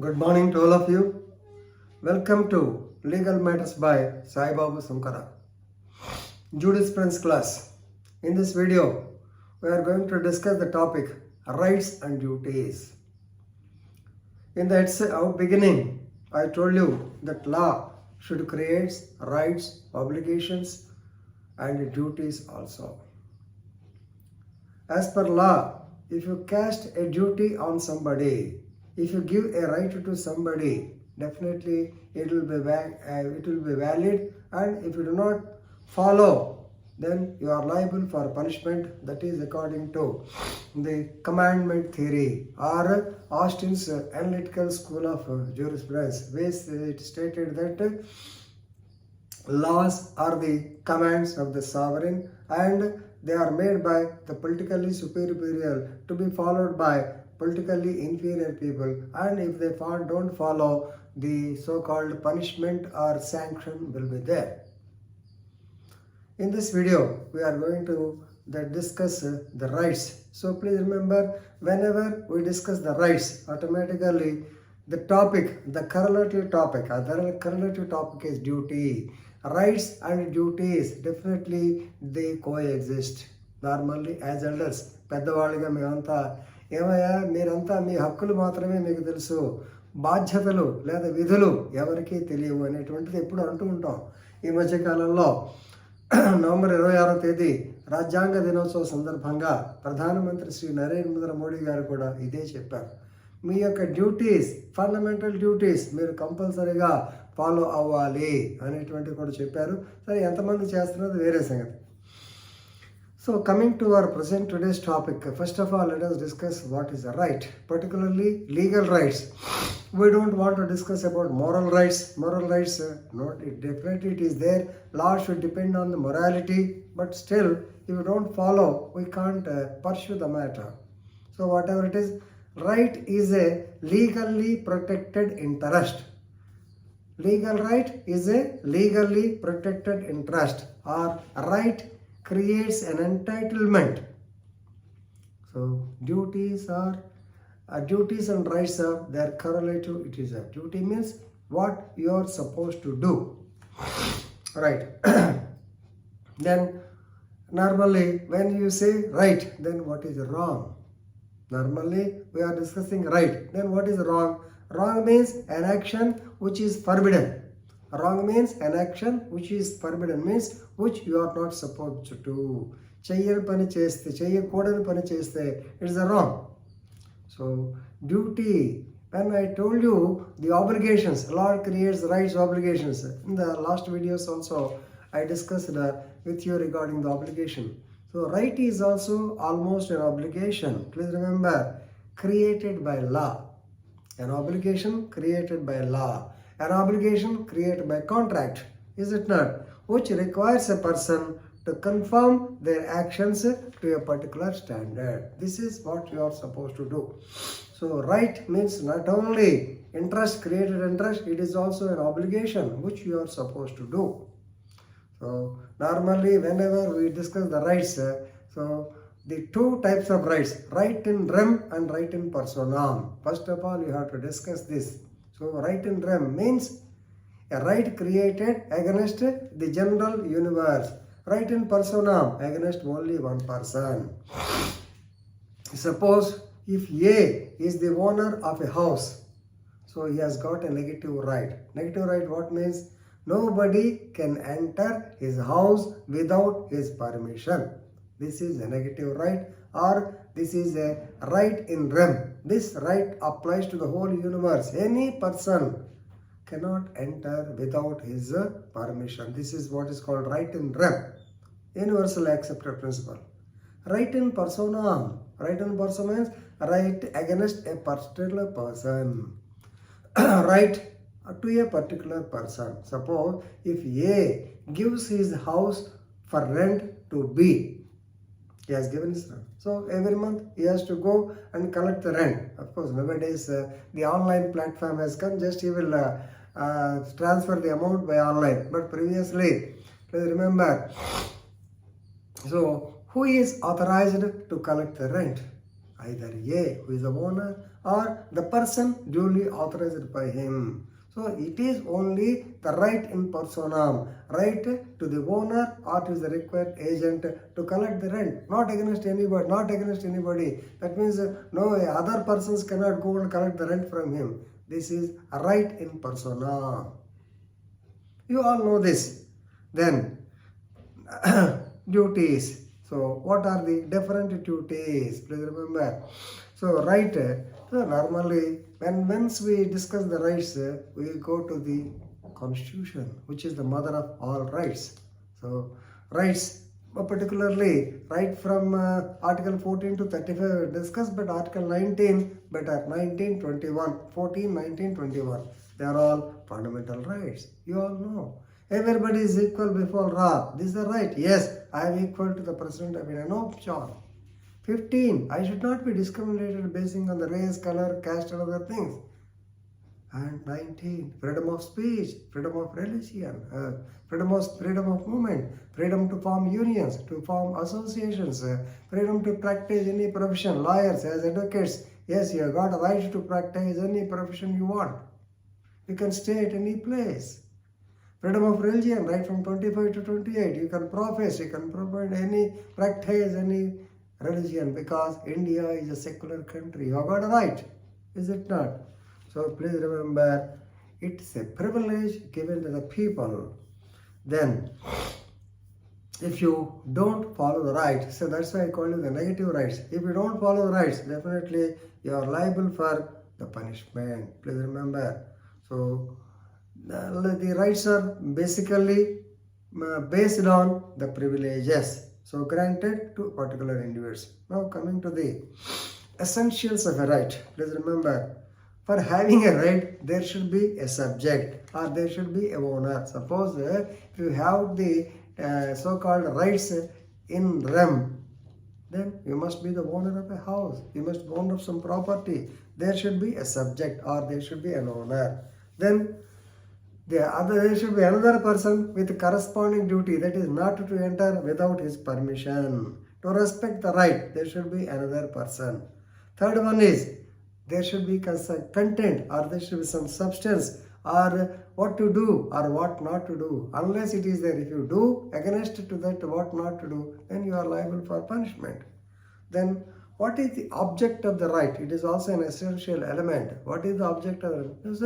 Good morning to all of you. Welcome to Legal Matters by Sai Babu Sankara. Jurisprudence class. In this video, we are going to discuss the topic rights and duties. In the beginning, I told you that law should create rights, obligations, and duties also. As per law, if you cast a duty on somebody, if you give a right to somebody, definitely it will be valid, and if you do not follow, then you are liable for punishment. That is according to the Commandment Theory or Austin's Analytical School of Jurisprudence, where it stated that laws are the commands of the sovereign and they are made by the politically superior to be followed by politically inferior people, and if they don't follow, the so-called punishment or sanction will be there. In this video, we are going to discuss the rights. So please remember, whenever we discuss the rights, automatically the correlative topic is duty. Rights and duties, definitely they coexist. Normally as elders, పెద్దవాళ్ళుగా మేమంతా ఏమయ్యా మీరంతా మీ హక్కులు మాత్రమే మీకు తెలుసు, బాధ్యతలు లేదా విధులు ఎవరికీ తెలియవు అనేటువంటిది ఎప్పుడు అంటూ ఉంటాం. ఈ మధ్యకాలంలో నవంబర్ 26వ తేదీ రాజ్యాంగ దినోత్సవ సందర్భంగా ప్రధానమంత్రి శ్రీ నరేంద్ర మోడీ గారు కూడా ఇదే చెప్పారు. మీ యొక్క డ్యూటీస్, ఫండమెంటల్ డ్యూటీస్ మీరు కంపల్సరీగా ఫాలో అవ్వాలి అనేటువంటివి కూడా చెప్పారు. సరే, ఎంతమంది చేస్తున్నది వేరే సంగతి. So coming to our today's topic, first of all, let us discuss what is a right, particularly legal rights. We don't want to discuss about moral rights. Moral rights, definitely it is there. Law should depend on the morality, but still, if you don't follow, we can't pursue the matter. So whatever it is, right is a legally protected interest. Legal right is a legally protected interest, or right creates an entitlement. So duties and rights are their correlative. It is a duty means what you are supposed to do, right? Then normally when you say right, then what is wrong? Normally we are discussing right, then what is wrong? Wrong means an action which is forbidden. Wrong means an action which is forbidden, means which you are not supposed to do. Cheyyakudani pani cheste, it is a wrong. So duty, when I told you the obligations, law creates rights, obligations. In the last videos also I discussed with you regarding the obligation. So right is also almost an obligation. Please remember, created by law. An obligation created by law. An obligation created by contract, is it not? Which requires a person to conform their actions to a particular standard. This is what you are supposed to do. So right means not only interest, created interest, it is also an obligation which you are supposed to do. So normally whenever we discuss the rights, so the two types of rights, right in rem and right in personam. First of all, you have to discuss this. So right in rem means a right created against the general universe. Right in personam, against only one person. Suppose if A is the owner of a house, so he has got a negative right. Negative right what means? Nobody can enter his house without his permission. This is a negative right, or this is a right in rem. This right applies to the whole universe. Any person cannot enter without his permission. This is what is called right in rem, universal accepted principle. Right in personam. Right in person means right against a particular person. Right to a particular person. Suppose if A gives his house for rent to B, he has given his rent. So every month he has to go and collect the rent. Of course, nowadays the online platform has come. Just he will transfer the amount by online. But previously, please remember, so who is authorized to collect the rent? Either A, who is the owner, or the person duly authorized by him. So it is only the right in personam, right to the owner or to the required agent to collect the rent, not against anybody, not against anybody. That means no other persons cannot go and collect the rent from him. This is a right in persona. You all know this. Then duties. So what are the different duties? Please remember. So right. So normally once we discuss the rights, we go to the Constitution, which is the mother of all rights. So rights, particularly right from Article 14 to 35 discussed, but Article 19, better 19, 21, 14, 19, 21. They are all fundamental rights. You all know. Everybody is equal before law. This is the right. Yes, I am equal to the President of India. No option. 15. I should not be discriminated based on the race, color, caste, and other things. And 19. Freedom of speech, freedom of religion, freedom of movement, freedom to form unions, to form associations, freedom to practice any profession. Lawyers as advocates. Yes, you have got a right to practice any profession you want. You can stay at any place. Freedom of religion, right from 25 to 28. You can profess, you can practice any religion, because India is a secular country. You have got a right, is it not? So please remember, it's a privilege given to the people. Then, if you don't follow the rights, so that's why I call it the negative rights. If you don't follow the rights, definitely you are liable for the punishment. Please remember. So the rights are basically based on the privileges, so granted to particular individuals. Now coming to the essentials of a right. Please remember, for having a right, there should be a subject or there should be a owner. Suppose if you have the so-called rights in rem, then you must be the owner of a house. You must own of some property. There should be a subject or there should be an owner. Then there should be another person with corresponding duty, that is not to enter without his permission. To respect the right, there should be another person. Third one is, there should be content or there should be some substance or what to do or what not to do. Unless it is there, if you do against to that what not to do, then you are liable for punishment. Then what is the object of the right? It is also an essential element. What is the object of the right? It is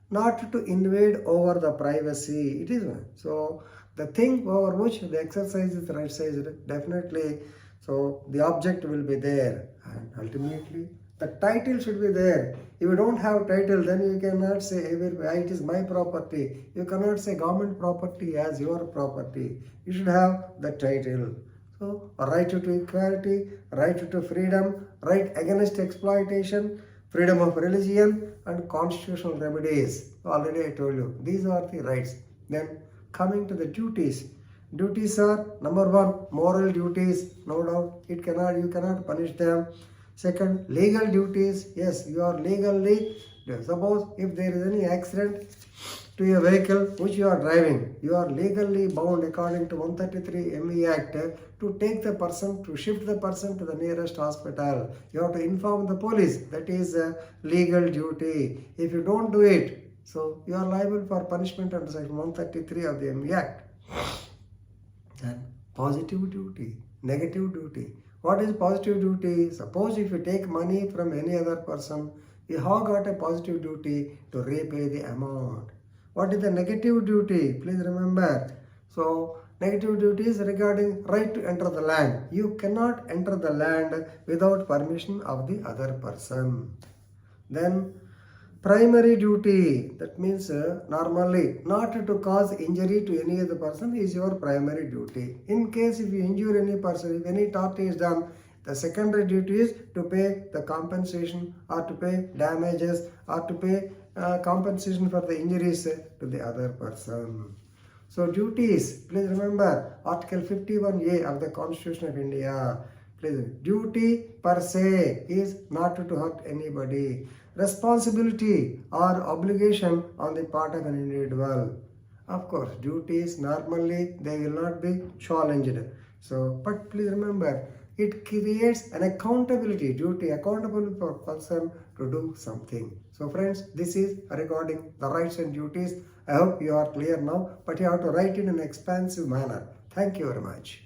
not to invade over the privacy. It is so the thing over which the exercise is right size, definitely. So the object will be there, and ultimately the title should be there. If you don't have title, then you cannot say it is my property. You cannot say government property as your property. You should have the title. So a right to equality, right to freedom, right against exploitation, freedom of religion, and constitutional remedies. Already I told you, these are the rights. Then coming to the duties. Duties are, number one, moral duties, no doubt. You cannot punish them. Second, legal duties. Yes, you are legally, suppose if there is any accident to a vehicle which you are driving, you are legally bound according to 133 ME Act to take the person, to shift the person to the nearest hospital. You have to inform the police. That is a legal duty. If you don't do it, so you are liable for punishment under section 133 of the ME Act. Then positive duty, negative duty. What is positive duty? Suppose if you take money from any other person, you have got a positive duty to repay the amount. What is the negative duty? Please remember. So, negative duty is regarding right to enter the land. You cannot enter the land without permission of the other person. Then, primary duty. That means normally not to cause injury to any other person is your primary duty. In case if you injure any person, if any tort is done, the secondary duty is to pay the compensation or to pay damages or to pay compensation for the injuries to the other person. So duties, please remember Article 51A of the Constitution of India. Please, duty per se is not to hurt anybody. Responsibility or obligation on the part of an individual. Of course, duties normally they will not be challenged. So, but please remember, it creates an accountability, duty accountable for person to do something. So friends, this is regarding the rights and duties. I hope you are clear now, but you have to write it in an expansive manner. Thank you very much.